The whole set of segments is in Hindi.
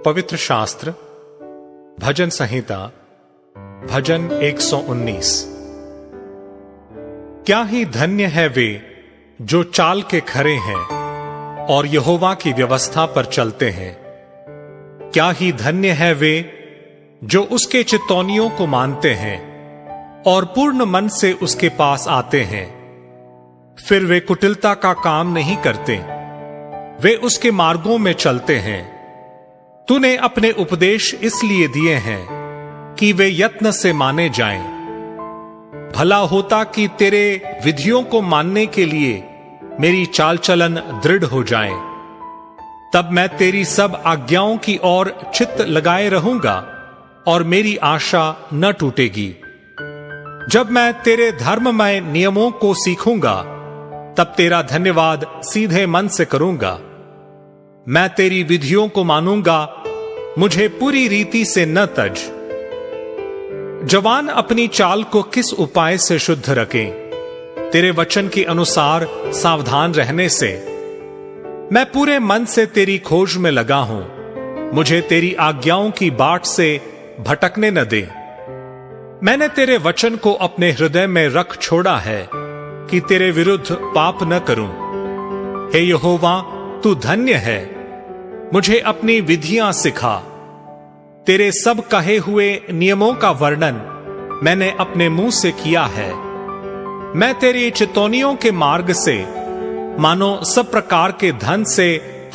पवित्र शास्त्र भजन संहिता भजन 119। क्या ही धन्य है वे जो चाल के खरे हैं और यहोवा की व्यवस्था पर चलते हैं। क्या ही धन्य है वे जो उसके चितौनियों को मानते हैं और पूर्ण मन से उसके पास आते हैं। फिर वे कुटिलता का काम नहीं करते, वे उसके मार्गों में चलते हैं। तूने अपने उपदेश इसलिए दिए हैं कि वे यत्न से माने जाएं। भला होता कि तेरे विधियों को मानने के लिए मेरी चाल चलन दृढ़ हो जाए। तब मैं तेरी सब आज्ञाओं की ओर चित्त लगाए रहूंगा और मेरी आशा न टूटेगी। जब मैं तेरे धर्ममय नियमों को सीखूंगा तब तेरा धन्यवाद सीधे मन से करूंगा। मैं तेरी विधियों को मानूंगा, मुझे पूरी रीति से न तज। जवान अपनी चाल को किस उपाय से शुद्ध रखें? तेरे वचन के अनुसार सावधान रहने से। मैं पूरे मन से तेरी खोज में लगा हूं, मुझे तेरी आज्ञाओं की बाट से भटकने न दे। मैंने तेरे वचन को अपने हृदय में रख छोड़ा है कि तेरे विरुद्ध पाप न करूं। हे यहोवा, तू धन्य है, मुझे अपनी विधियां सिखा। तेरे सब कहे हुए नियमों का वर्णन मैंने अपने मुंह से किया है। मैं तेरी चितौनियों के मार्ग से मानो सब प्रकार के धन से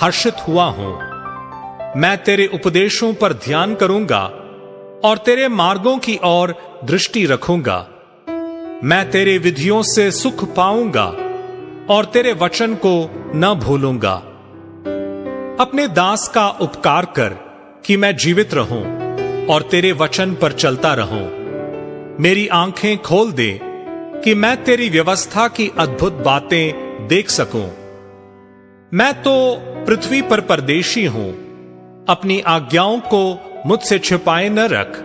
हर्षित हुआ हूं। मैं तेरे उपदेशों पर ध्यान करूंगा और तेरे मार्गों की ओर दृष्टि रखूंगा। मैं तेरे विधियों से सुख पाऊंगा और तेरे वचन को न भूलूंगा। अपने दास का उपकार कर कि मैं जीवित रहूं और तेरे वचन पर चलता रहूं। मेरी आंखें खोल दे कि मैं तेरी व्यवस्था की अद्भुत बातें देख सकूं। मैं तो पृथ्वी पर परदेशी हूं, अपनी आज्ञाओं को मुझसे छिपाए न रख।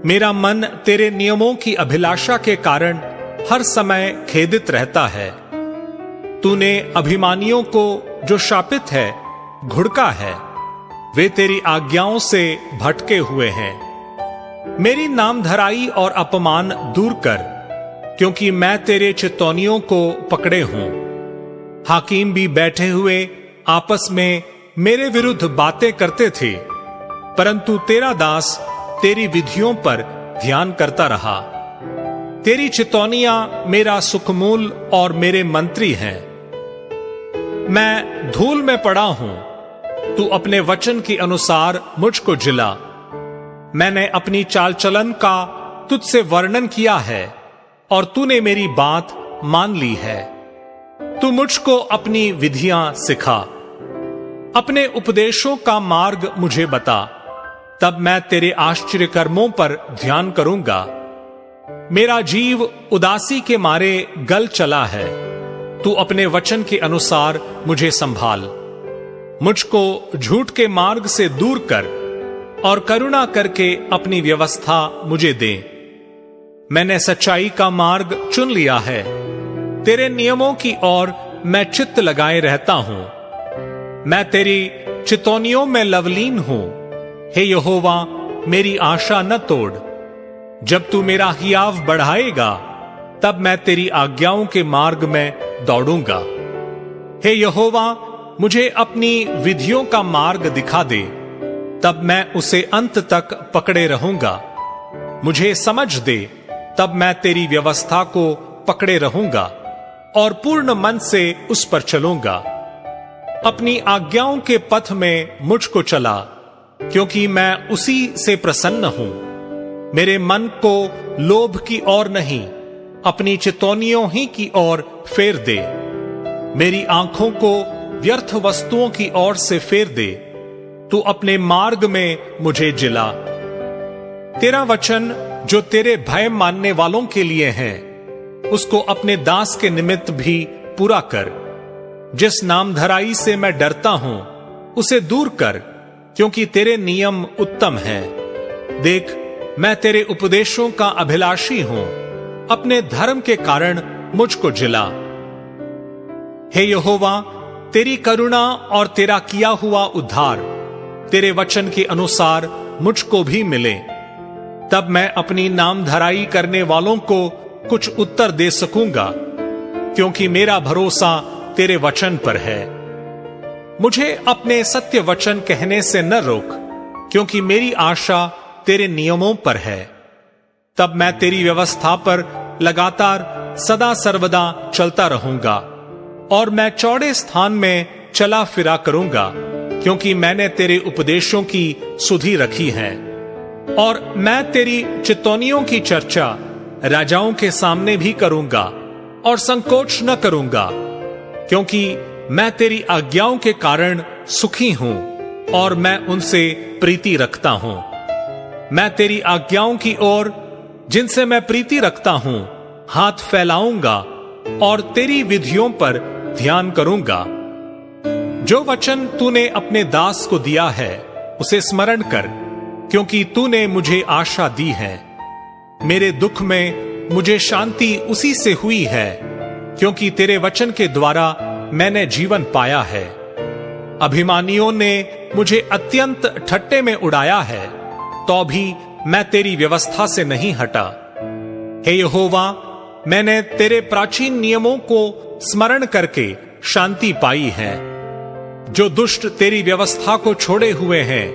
मेरा मन तेरे नियमों की अभिलाषा के कारण हर समय खेदित रहता है। तूने अभिमानियों को जो शापित है घुड़का है, वे तेरी आज्ञाओं से भटके हुए हैं। मेरी नामधराई और अपमान दूर कर, क्योंकि मैं तेरे चितौनियों को पकड़े हूं। हाकिम भी बैठे हुए आपस में मेरे विरुद्ध बातें करते थे, परंतु तेरा दास तेरी विधियों पर ध्यान करता रहा। तेरी चितौनियां मेरा सुखमूल और मेरे मंत्री हैं। मैं धूल में पड़ा हूं, तू अपने वचन के अनुसार मुझको जिला। मैंने अपनी चाल चलन का तुझसे वर्णन किया है और तूने मेरी बात मान ली है। तू मुझको अपनी विधियां सिखा, अपने उपदेशों का मार्ग मुझे बता। तब मैं तेरे आश्चर्य कर्मों पर ध्यान करूंगा। मेरा जीव उदासी के मारे गल चला है, तू अपने वचन के अनुसार मुझे संभाल। मुझको झूठ के मार्ग से दूर कर और करुणा करके अपनी व्यवस्था मुझे दे। मैंने सच्चाई का मार्ग चुन लिया है, तेरे नियमों की ओर मैं चित्त लगाए रहता हूं। मैं तेरी चितौनियों में लवलीन हूं। हे यहोवा, मेरी आशा न तोड़। जब तू मेरा हियाव बढ़ाएगा तब मैं तेरी आज्ञाओं के मार्ग में दौड़ूंगा। हे यहोवा, मुझे अपनी विधियों का मार्ग दिखा दे, तब मैं उसे अंत तक पकड़े रहूंगा। मुझे समझ दे, तब मैं तेरी व्यवस्था को पकड़े रहूंगा और पूर्ण मन से उस पर चलूंगा। अपनी आज्ञाओं के पथ में मुझको चला, क्योंकि मैं उसी से प्रसन्न हूं। मेरे मन को लोभ की ओर नहीं, अपनी चितौनियों ही की ओर फेर दे। मेरी आंखों को व्यर्थ वस्तुओं की ओर से फेर दे। तू अपने मार्ग में मुझे जिला। तेरा वचन जो तेरे भय मानने वालों के लिए है, उसको अपने दास के निमित्त भी पूरा कर। जिस नामधराई से मैं डरता हूं उसे दूर कर, क्योंकि तेरे नियम उत्तम हैं। देख, मैं तेरे उपदेशों का अभिलाषी हूं, अपने धर्म के कारण मुझको जिला। हे यहोवा, तेरी करुणा और तेरा किया हुआ उद्धार तेरे वचन के अनुसार मुझको भी मिले, तब मैं अपनी नामधराई करने वालों को कुछ उत्तर दे सकूंगा, क्योंकि मेरा भरोसा तेरे वचन पर है। मुझे अपने सत्य वचन कहने से न रोक, क्योंकि मेरी आशा तेरे नियमों पर है। तब मैं तेरी व्यवस्था पर लगातार सदा सर्वदा चलता रहूंगा, और मैं चौड़े स्थान में चला फिरा करूंगा, क्योंकि मैंने तेरे उपदेशों की सुधि रखी है। और मैं तेरी चितौनियों की चर्चा राजाओं के सामने भी करूंगा और संकोच न करूंगा, क्योंकि मैं तेरी आज्ञाओं के कारण सुखी हूं और मैं उनसे प्रीति रखता हूं। मैं तेरी आज्ञाओं की ओर, जिनसे मैं प्रीति रखता हूं, हाथ फैलाऊंगा और तेरी विधियों पर ध्यान करूंगा। जो वचन तूने अपने दास को दिया है उसे स्मरण कर, क्योंकि तूने मुझे आशा दी है। मेरे दुख में मुझे शांति उसी से हुई है, क्योंकि तेरे वचन के द्वारा मैंने जीवन पाया है। अभिमानियों ने मुझे अत्यंत ठट्टे में उड़ाया है, तो भी मैं तेरी व्यवस्था से नहीं हटा। हे यहोवा, मैंने तेरे प्राचीन नियमों को स्मरण करके शांति पाई है। जो दुष्ट तेरी व्यवस्था को छोड़े हुए हैं,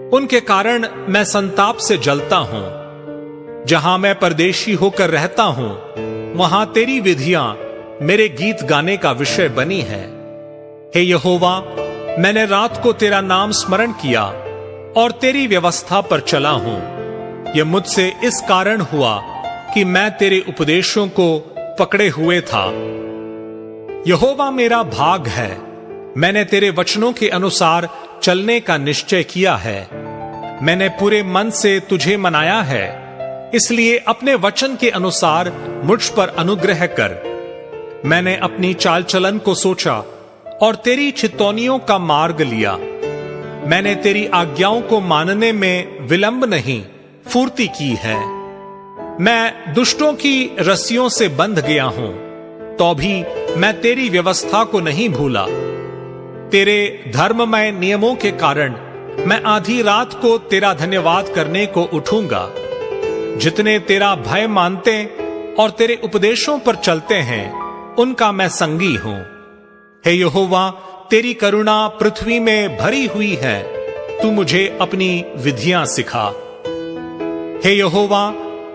उनके कारण मैं संताप से जलता हूं। जहां मैं परदेशी होकर रहता हूं, वहां तेरी विधियां मेरे गीत गाने का विषय बनी है। हे यहोवा, मैंने रात को तेरा नाम स्मरण किया और तेरी व्यवस्था पर चला हूं। यह मुझसे इस कारण हुआ कि मैं तेरे उपदेशों को पकड़े हुए था। यहोवा मेरा भाग है, मैंने तेरे वचनों के अनुसार चलने का निश्चय किया है। मैंने पूरे मन से तुझे मनाया है, इसलिए अपने वचन के अनुसार मुझ पर अनुग्रह कर। मैंने अपनी चाल चलन को सोचा और तेरी चितौनियों का मार्ग लिया। मैंने तेरी आज्ञाओं को मानने में विलंब नहीं, फुर्ती की है। मैं दुष्टों की रस्सियों से बंध गया हूं, तो भी मैं तेरी व्यवस्था को नहीं भूला। तेरे धर्ममय नियमों के कारण मैं आधी रात को तेरा धन्यवाद करने को उठूंगा। जितने तेरा भय मानते और तेरे उपदेशों पर चलते हैं, उनका मैं संगी हूं। हे यहोवा, तेरी करुणा पृथ्वी में भरी हुई है, तू मुझे अपनी विधियां सिखा। हे यहोवा,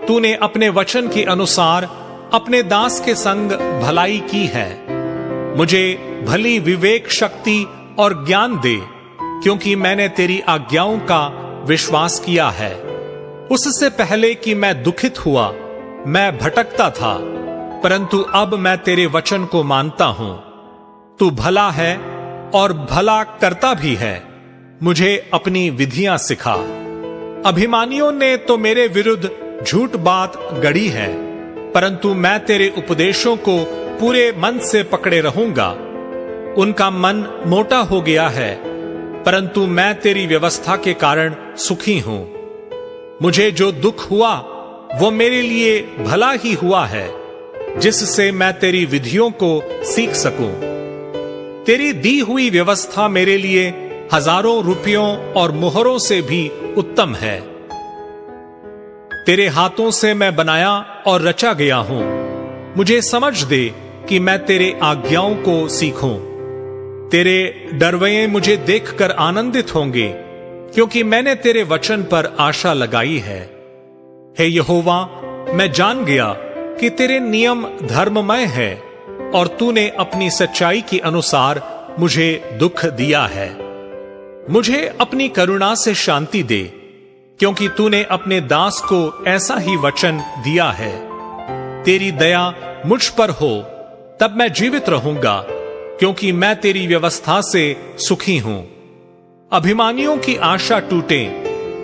तूने अपने वचन के अनुसार अपने दास के संग भलाई की है। मुझे भली विवेक शक्ति और ज्ञान दे, क्योंकि मैंने तेरी आज्ञाओं का विश्वास किया है। उससे पहले कि मैं दुखित हुआ, मैं भटकता था, परंतु अब मैं तेरे वचन को मानता हूं। तू भला है और भला करता भी है, मुझे अपनी विधियां सिखा। अभिमानियों ने तो मेरे विरुद्ध झूठ बात गढ़ी है, परंतु मैं तेरे उपदेशों को पूरे मन से पकड़े रहूंगा। उनका मन मोटा हो गया है, परंतु मैं तेरी व्यवस्था के कारण सुखी हूं। मुझे जो दुख हुआ वो मेरे लिए भला ही हुआ है, जिससे मैं तेरी विधियों को सीख सकूं। तेरी दी हुई व्यवस्था मेरे लिए हजारों रुपयों और मुहरों से भी उत्तम है। तेरे हाथों से मैं बनाया और रचा गया हूं। मुझे समझ दे कि मैं तेरे आज्ञाओं को सीखूं। तेरे डरवैये मुझे देखकर आनंदित होंगे, क्योंकि मैंने तेरे वचन पर आशा लगाई है। हे यहोवा, मैं जान गया कि तेरे नियम धर्ममय है, और तूने अपनी सच्चाई के अनुसार मुझे दुख दिया है। मुझे अपनी करुणा से शांति दे, क्योंकि तूने अपने दास को ऐसा ही वचन दिया है। तेरी दया मुझ पर हो, तब मैं जीवित रहूंगा, क्योंकि मैं तेरी व्यवस्था से सुखी हूं। अभिमानियों की आशा टूटे,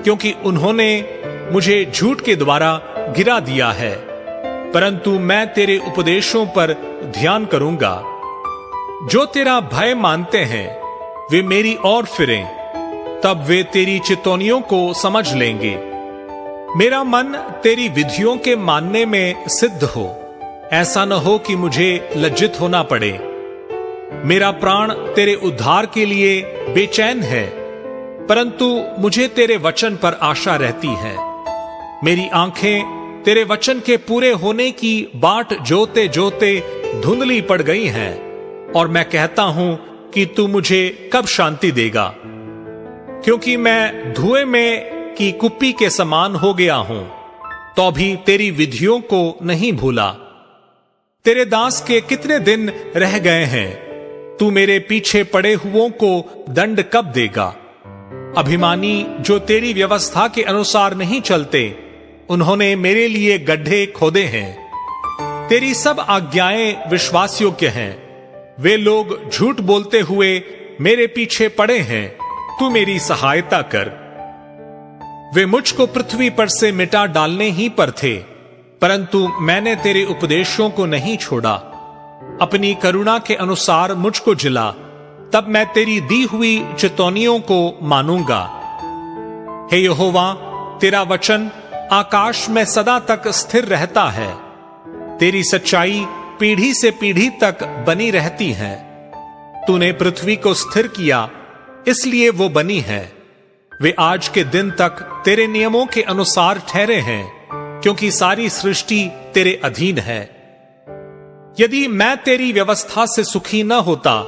क्योंकि उन्होंने मुझे झूठ के द्वारा गिरा दिया है, परंतु मैं तेरे उपदेशों पर ध्यान करूंगा। जो तेरा भय मानते हैं वे मेरी ओर फिरें, तब वे तेरी चितौनियों को समझ लेंगे। मेरा मन तेरी विधियों के मानने में सिद्ध हो, ऐसा न हो कि मुझे लज्जित होना पड़े। मेरा प्राण तेरे उद्धार के लिए बेचैन है, परंतु मुझे तेरे वचन पर आशा रहती है। मेरी आंखें तेरे वचन के पूरे होने की बाट जोते जोते धुंधली पड़ गई हैं, और मैं कहता हूं कि तू मुझे कब शांति देगा, क्योंकि मैं धुएं में की कुप्पी के समान हो गया हूं, तो भी तेरी विधियों को नहीं भूला। तेरे दास के कितने दिन रह गए हैं, तू मेरे पीछे पड़े हुओं को दंड कब देगा। अभिमानी जो तेरी व्यवस्था के अनुसार नहीं चलते, उन्होंने मेरे लिए गड्ढे खोदे हैं। तेरी सब आज्ञाएं विश्वास योग्य हैं, वे लोग झूठ बोलते हुए मेरे पीछे पड़े हैं, तू मेरी सहायता कर। वे मुझको पृथ्वी पर से मिटा डालने ही पर थे, परंतु मैंने तेरे उपदेशों को नहीं छोड़ा। अपनी करुणा के अनुसार मुझको जिला, तब मैं तेरी दी हुई चितौनियों को मानूंगा। हे यहोवा, तेरा वचन आकाश में सदा तक स्थिर रहता है। तेरी सच्चाई पीढ़ी से पीढ़ी तक बनी रहती है। तूने पृथ्वी को स्थिर किया, इसलिए वो बनी है। वे आज के दिन तक तेरे नियमों के अनुसार ठहरे हैं, क्योंकि सारी सृष्टि तेरे अधीन है। यदि मैं तेरी व्यवस्था से सुखी न होता,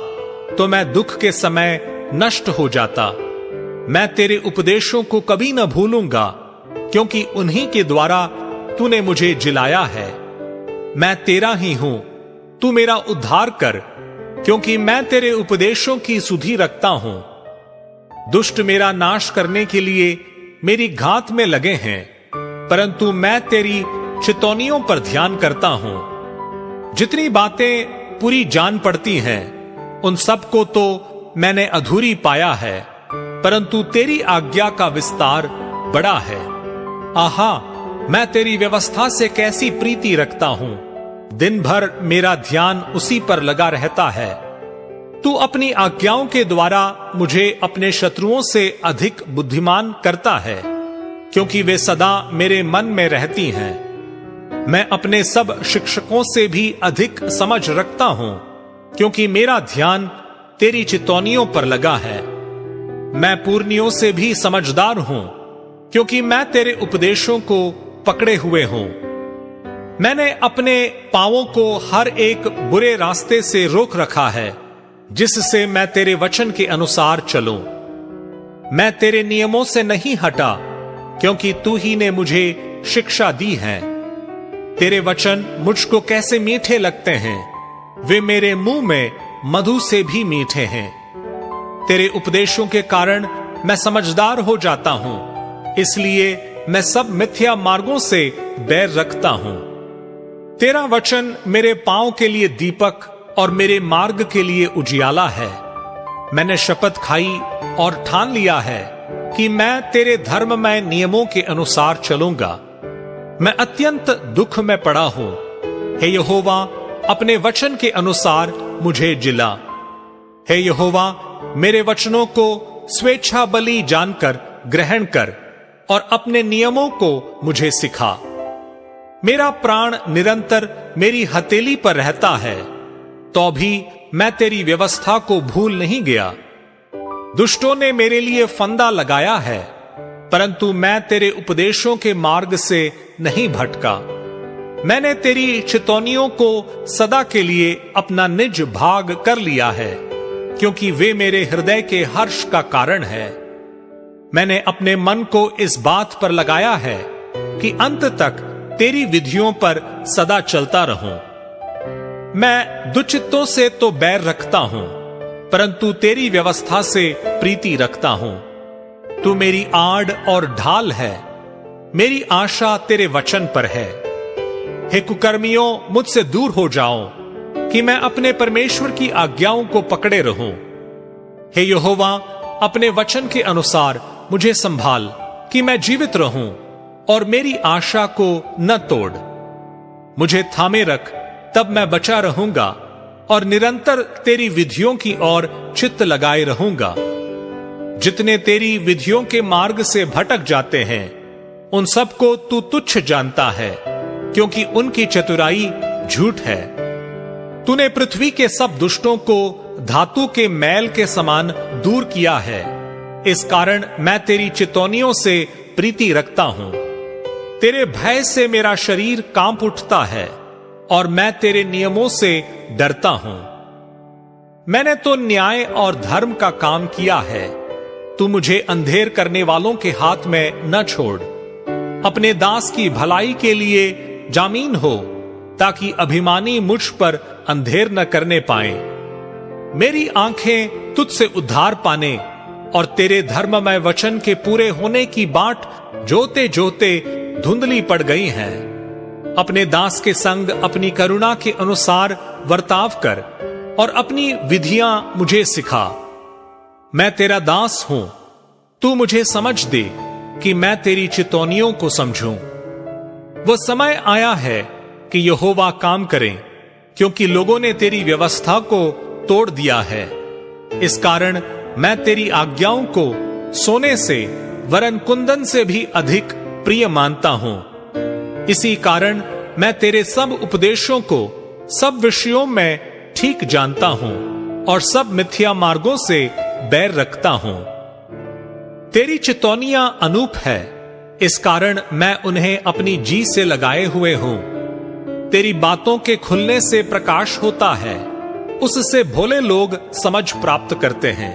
तो मैं दुख के समय नष्ट हो जाता। मैं तेरे उपदेशों को कभी न भूलूंगा, क्योंकि उन्हीं के द्वारा तूने मुझे जिलाया है। मैं तेरा ही हूं, तू मेरा उद्धार कर, क्योंकि मैं तेरे उपदेशों की सुधि रखता हूं। दुष्ट मेरा नाश करने के लिए मेरी घात में लगे हैं, परंतु मैं तेरी चितौनियों पर ध्यान करता हूं। जितनी बातें पूरी जान पड़ती हैं, उन सबको तो मैंने अधूरी पाया है, परंतु तेरी आज्ञा का विस्तार बड़ा है। आहा, मैं तेरी व्यवस्था से कैसी प्रीति रखता हूं। दिन भर मेरा ध्यान उसी पर लगा रहता है। तू अपनी आज्ञाओं के द्वारा मुझे अपने शत्रुओं से अधिक बुद्धिमान करता है, क्योंकि वे सदा मेरे मन में रहती हैं। मैं अपने सब शिक्षकों से भी अधिक समझ रखता हूं, क्योंकि मेरा ध्यान तेरी चितौनियों पर लगा है। मैं पूर्णियों से भी समझदार हूं, क्योंकि मैं तेरे उपदेशों को पकड़े हुए हूं। मैंने अपने पांवों को हर एक बुरे रास्ते से रोक रखा है, जिससे मैं तेरे वचन के अनुसार चलूं। मैं तेरे नियमों से नहीं हटा, क्योंकि तू ही ने मुझे शिक्षा दी है। तेरे वचन मुझको कैसे मीठे लगते हैं, वे मेरे मुंह में मधु से भी मीठे हैं। तेरे उपदेशों के कारण मैं समझदार हो जाता हूं, इसलिए मैं सब मिथ्या मार्गों से बैर रखता हूं। तेरा वचन मेरे पांव के लिए दीपक और मेरे मार्ग के लिए उजियाला है। मैंने शपथ खाई और ठान लिया है कि मैं तेरे धर्ममय नियमों के अनुसार चलूंगा। मैं अत्यंत दुख में पड़ा हूं। हे यहोवा, अपने वचन के अनुसार मुझे जिला। हे यहोवा, मेरे वचनों को स्वेच्छा बलि जानकर ग्रहण कर और अपने नियमों को मुझे सिखा। मेरा प्राण निरंतर मेरी हथेली पर रहता है, तो भी मैं तेरी व्यवस्था को भूल नहीं गया। दुष्टों ने मेरे लिए फंदा लगाया है, परंतु मैं तेरे उपदेशों के मार्ग से नहीं भटका। मैंने तेरी चितौनियों को सदा के लिए अपना निज भाग कर लिया है, क्योंकि वे मेरे हृदय के हर्ष का कारण है। मैंने अपने मन को इस बात पर लगाया है कि अंत तक तेरी विधियों पर सदा चलता रहूं। मैं दुष्चित्तों से तो बैर रखता हूं, परंतु तेरी व्यवस्था से प्रीति रखता हूं। तू मेरी आड़ और ढाल है, मेरी आशा तेरे वचन पर है। हे कुकर्मियों, मुझसे दूर हो जाओ, कि मैं अपने परमेश्वर की आज्ञाओं को पकड़े रहूं। हे यहोवा, अपने वचन के अनुसार मुझे संभाल, कि मैं जीवित रहूं और मेरी आशा को न तोड़। मुझे थामे रख, तब मैं बचा रहूंगा और निरंतर तेरी विधियों की ओर चित्त लगाए रहूंगा। जितने तेरी विधियों के मार्ग से भटक जाते हैं, उन सबको तू तुच्छ जानता है, क्योंकि उनकी चतुराई झूठ है। तूने पृथ्वी के सब दुष्टों को धातु के मैल के समान दूर किया है, इस कारण मैं तेरी चितौनियों से प्रीति रखता हूं। तेरे भय से मेरा शरीर कांप उठता है और मैं तेरे नियमों से डरता हूं। मैंने तो न्याय और धर्म का काम किया है। तू मुझे अंधेर करने वालों के हाथ में न छोड़। अपने दास की भलाई के लिए जामीन हो, ताकि अभिमानी मुझ पर अंधेर न करने पाए। मेरी आंखें तुझसे उद्धार पाने और तेरे धर्ममय वचन के पूरे होने की बाट जोते जोते धुंधली पड़ गई हैं। अपने दास के संग अपनी करुणा के अनुसार वर्ताव कर और अपनी विधियां मुझे सिखा। मैं तेरा दास हूं, तू मुझे समझ दे कि मैं तेरी चितौनियों को समझूं। वो समय आया है कि यहोवा काम करें, क्योंकि लोगों ने तेरी व्यवस्था को तोड़ दिया है। इस कारण मैं तेरी आज्ञाओं को सोने से वरन कुंदन से भी अधिक प्रिय मानता हूं। इसी कारण मैं तेरे सब उपदेशों को सब विषयों में ठीक जानता हूं और सब मिथ्या मार्गों से बैर रखता हूं। तेरी चितौनियां अनूप है, इस कारण मैं उन्हें अपनी जी से लगाए हुए हूं। तेरी बातों के खुलने से प्रकाश होता है, उससे भोले लोग समझ प्राप्त करते हैं।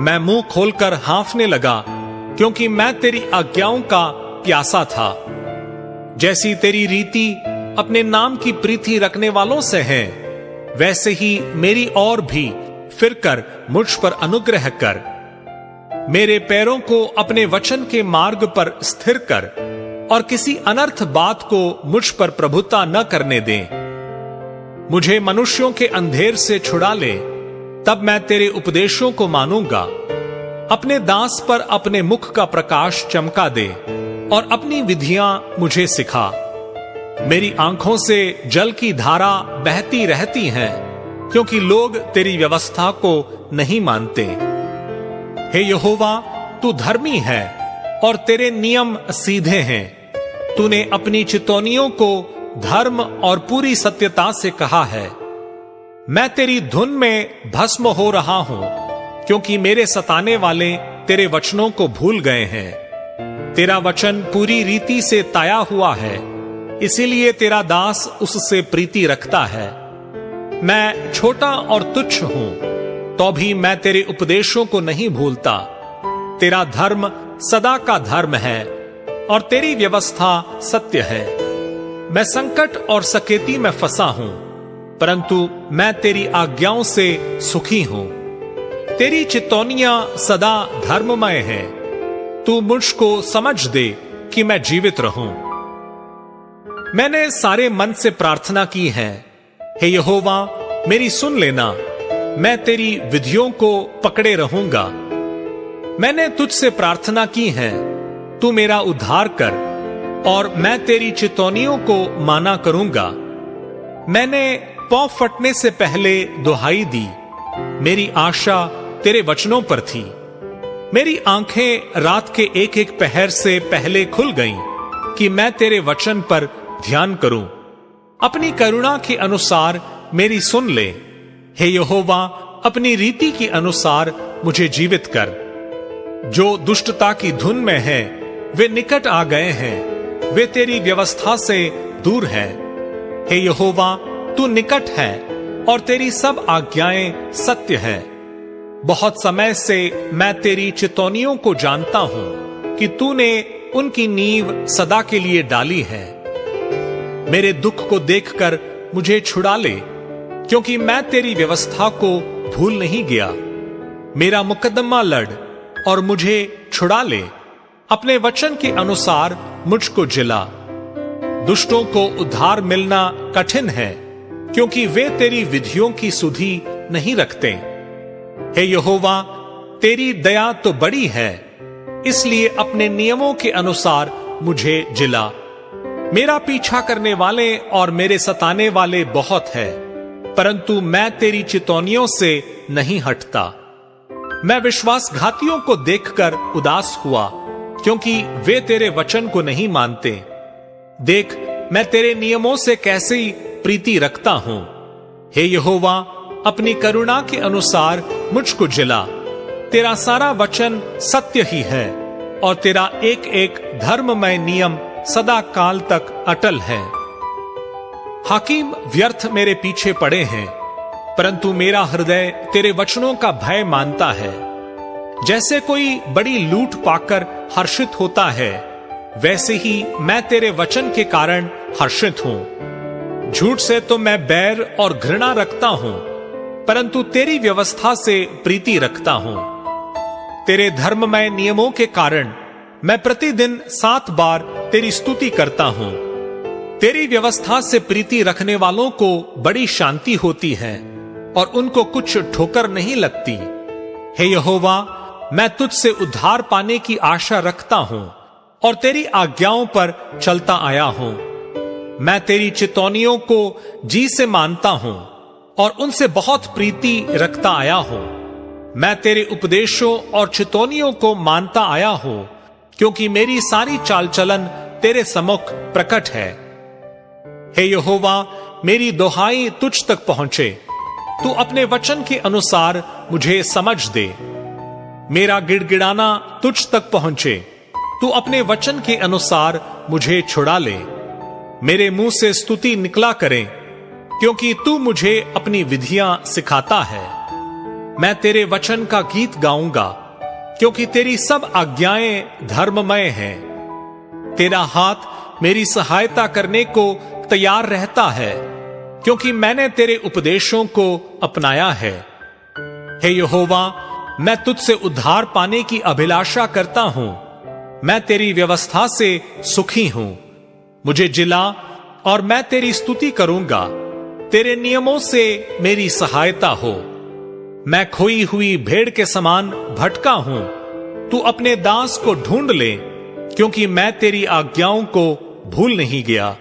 मैं मुंह खोलकर हाँफने लगा, क्योंकि मैं तेरी आज्ञाओं का प्यासा था। जैसी तेरी रीति अपने नाम की प्रीति रखने वालों से है, वैसे ही मेरी और भी फिरकर मुझ पर अनुग्रह कर। मेरे पैरों को अपने वचन के मार्ग पर स्थिर कर और किसी अनर्थ बात को मुझ पर प्रभुता न करने दे। मुझे मनुष्यों के अंधेर से छुड़ा ले, तब मैं तेरे उपदेशों को मानूंगा। अपने दास पर अपने मुख का प्रकाश चमका दे और अपनी विधियां मुझे सिखा। मेरी आंखों से जल की धारा बहती रहती है, क्योंकि लोग तेरी व्यवस्था को नहीं मानते। हे यहोवा, तू धर्मी है और तेरे नियम सीधे हैं। तूने अपनी चितौनियों को धर्म और पूरी सत्यता से कहा है। मैं तेरी धुन में भस्म हो रहा हूं, क्योंकि मेरे सताने वाले तेरे वचनों को भूल गए हैं। तेरा वचन पूरी रीति से ताया हुआ है, इसीलिए तेरा दास उससे प्रीति रखता है। मैं छोटा और तुच्छ हूं, तो भी मैं तेरे उपदेशों को नहीं भूलता। तेरा धर्म सदा का धर्म है और तेरी व्यवस्था सत्य है। मैं संकट और सकेती में फंसा हूं, परंतु मैं तेरी आज्ञाओं से सुखी हूं। तेरी चितौनियां सदा धर्ममय है। तू मुझको समझ दे कि मैं जीवित रहूं। मैंने सारे मन से प्रार्थना की है। हे यहोवा, मेरी सुन लेना। मैं तेरी विधियों को पकड़े रहूंगा। मैंने तुझसे प्रार्थना की है, तू मेरा उद्धार कर और मैं तेरी चितौनियों को माना करूंगा। मैंने पौ फटने से पहले दुहाई दी। मेरी आशा तेरे वचनों पर थी। मेरी आंखें रात के एक एक पहर से पहले खुल गईं कि मैं तेरे वचन पर ध्यान करूं। अपनी करुणा के अनुसार मेरी सुन ले। हे यहोवा, अपनी रीति के अनुसार मुझे जीवित कर। जो दुष्टता की धुन में है, वे निकट आ गए हैं। वे तेरी व्यवस्था से दूर हैं। हे यहोवा, तू निकट है और तेरी सब आज्ञाएं सत्य है। बहुत समय से मैं तेरी चितौनियों को जानता हूं कि तूने उनकी नींव सदा के लिए डाली है। मेरे दुख को देखकर मुझे छुड़ा ले, क्योंकि मैं तेरी व्यवस्था को भूल नहीं गया। मेरा मुकदमा लड़ और मुझे छुड़ा ले। अपने वचन के अनुसार मुझको जिला। दुष्टों को उद्धार मिलना कठिन है, क्योंकि वे तेरी विधियों की सुधि नहीं रखते। हे यहोवा, तेरी दया तो बड़ी है, इसलिए अपने नियमों के अनुसार मुझे जिला। मेरा पीछा करने वाले और मेरे सताने वाले बहुत है, परंतु मैं तेरी चितौनियों से नहीं हटता। मैं विश्वासघातियों को देखकर उदास हुआ, क्योंकि वे तेरे वचन को नहीं मानते। देख, मैं तेरे नियमों से कैसी प्रीति रखता हूं। हे यहोवा, अपनी करुणा के अनुसार मुझको जिला तेरा सारा वचन सत्य ही है और तेरा एक एक धर्ममय नियम सदा काल तक अटल है। हाकिम व्यर्थ मेरे पीछे पड़े हैं, परंतु मेरा हृदय तेरे वचनों का भय मानता है। जैसे कोई बड़ी लूट पाकर हर्षित होता है, वैसे ही मैं तेरे वचन के कारण हर्षित हूं। झूठ से तो मैं बैर और घृणा रखता हूं, परंतु तेरी व्यवस्था से प्रीति रखता हूं। तेरे धर्ममय नियमों के कारण मैं प्रतिदिन 7 बार तेरी स्तुति करता हूं। तेरी व्यवस्था से प्रीति रखने वालों को बड़ी शांति होती है और उनको कुछ ठोकर नहीं लगती। हे यहोवा, मैं तुझसे उद्धार पाने की आशा रखता हूं और तेरी आज्ञाओं पर चलता आया हूं। मैं तेरी चितौनियों को जी से मानता हूं और उनसे बहुत प्रीति रखता आया हूं। मैं तेरे उपदेशों और चितौनियों को मानता आया हूं, क्योंकि मेरी सारी चाल चलन तेरे सम्मुख प्रकट है। हे यहोवा, मेरी दुहाई तुझ तक पहुंचे। तू अपने वचन के अनुसार मुझे समझ दे। मेरा गिड़गिड़ाना तुझ तक पहुंचे। तू अपने वचन के अनुसार मुझे छुड़ा ले। मेरे मुंह से स्तुति निकला करे, क्योंकि तू मुझे अपनी विधियां सिखाता है। मैं तेरे वचन का गीत गाऊंगा, क्योंकि तेरी सब आज्ञाएं धर्ममय हैं। तेरा हाथ मेरी सहायता करने को तैयार रहता है, क्योंकि मैंने तेरे उपदेशों को अपनाया है। हे यहोवा, मैं तुझसे उद्धार पाने की अभिलाषा करता हूं। मैं तेरी व्यवस्था से सुखी हूं। मुझे जिला और मैं तेरी स्तुति करूंगा। तेरे नियमों से मेरी सहायता हो। मैं खोई हुई भेड़ के समान भटका हूं। तू अपने दास को ढूंढ ले, क्योंकि मैं तेरी आज्ञाओं को भूल नहीं गया।